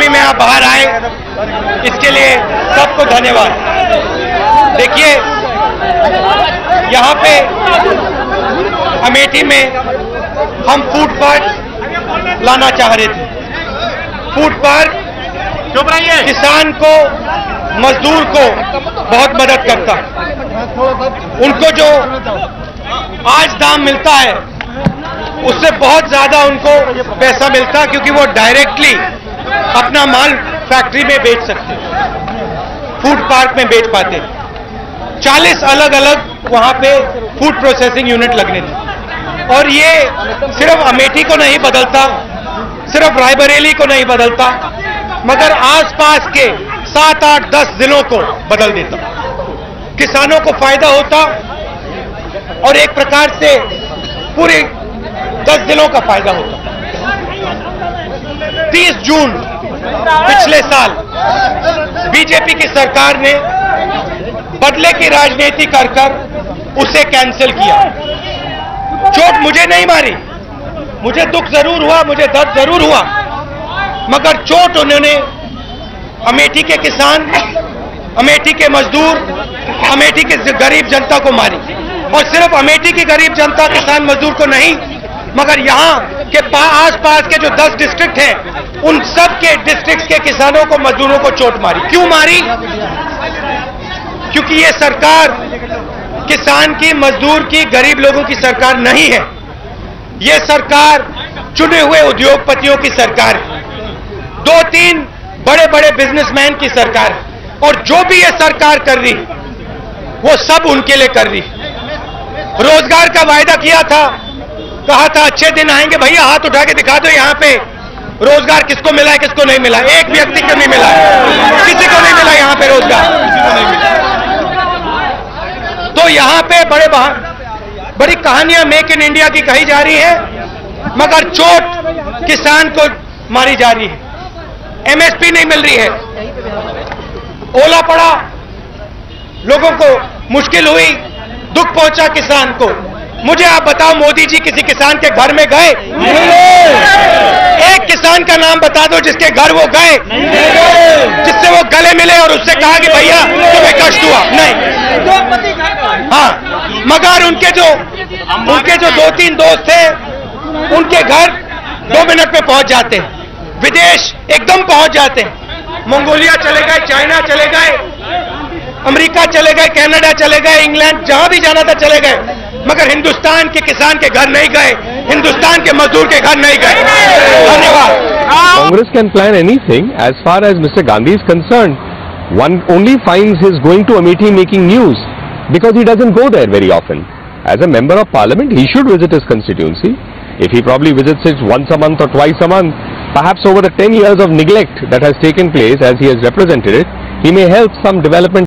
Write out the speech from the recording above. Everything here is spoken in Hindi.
गर्मी में आप बाहर आए, इसके लिए सबको धन्यवाद। देखिए, यहाँ पे अमेठी में हम फूड पार्क लाना चाह रहे थे। फूड पार्क किसान को, मजदूर को बहुत मदद करता है। उनको जो आज दाम मिलता है उससे बहुत ज्यादा उनको पैसा मिलता, क्योंकि वो डायरेक्टली अपना माल फैक्ट्री में बेच सकते, फूड पार्क में बेच पाते। 40 अलग अलग वहां पे फूड प्रोसेसिंग यूनिट लगने थे। और ये सिर्फ अमेठी को नहीं बदलता, सिर्फ रायबरेली को नहीं बदलता, मगर आसपास के 7, 8, 10 जिलों को बदल देता। किसानों को फायदा होता और एक प्रकार से पूरे 10 जिलों का फायदा होता। 30 जून पिछले साल बीजेपी की सरकार ने बदले की राजनीति कर उसे कैंसिल किया। चोट मुझे नहीं मारी, मुझे दुख जरूर हुआ, मुझे दर्द जरूर हुआ, मगर चोट उन्होंने अमेठी के किसान, अमेठी के मजदूर, अमेठी के गरीब जनता को मारी। और सिर्फ अमेठी की गरीब जनता, किसान, मजदूर को नहीं, मगर यहाँ के आसपास के जो 10 डिस्ट्रिक्ट हैं, उन सब के डिस्ट्रिक्ट के किसानों को, मजदूरों को चोट मारी। क्यों मारी? क्योंकि ये सरकार किसान की, मजदूर की, गरीब लोगों की सरकार नहीं है। ये सरकार चुने हुए उद्योगपतियों की सरकार है, 2-3 बड़े बड़े बिजनेसमैन की सरकार है। और जो भी ये सरकार कर रही, वो सब उनके लिए कर रही। रोजगार का वायदा किया था, कहा था अच्छे दिन आएंगे, भैया हाथ उठा के दिखा दो यहाँ पे रोजगार किसको मिला है, किसको नहीं मिला। एक व्यक्ति को नहीं मिला है, किसी को नहीं मिला यहाँ पे रोजगार। तो यहाँ पे बड़ी कहानियां मेक इन इंडिया की कही जा रही है, मगर चोट किसान को मारी जा रही है। एमएसपी नहीं मिल रही है, ओला पड़ा, लोगों को मुश्किल हुई, दुख पहुंचा किसान को। मुझे आप बताओ, मोदी जी किसी किसान के घर में गए? एक किसान का नाम बता दो जिसके घर वो गए, जिससे वो गले मिले और उससे कहा कि भैया तुम्हें कष्ट हुआ? नहीं। हाँ, मगर उनके जो 2-3 दोस्त थे, उनके घर 2 मिनट में पहुंच जाते हैं, विदेश एकदम पहुंच जाते हैं। मंगोलिया चले गए, चाइना चले गए, अमेरिका चले गए, कनाडा चले गए, इंग्लैंड, जहां भी जाना था चले गए, मगर हिंदुस्तान के किसान के घर नहीं गए, हिंदुस्तान के मजदूर के घर नहीं गए। धन्यवाद। Congress can plan anything as far as Mr. Gandhi is concerned. One only finds his going to Amethi making news because he doesn't go there very often. As a member of parliament, he should visit his constituency. If he probably visits it once a month or twice a month, perhaps over the 10 years of neglect that has taken place as he has represented it, he may help some development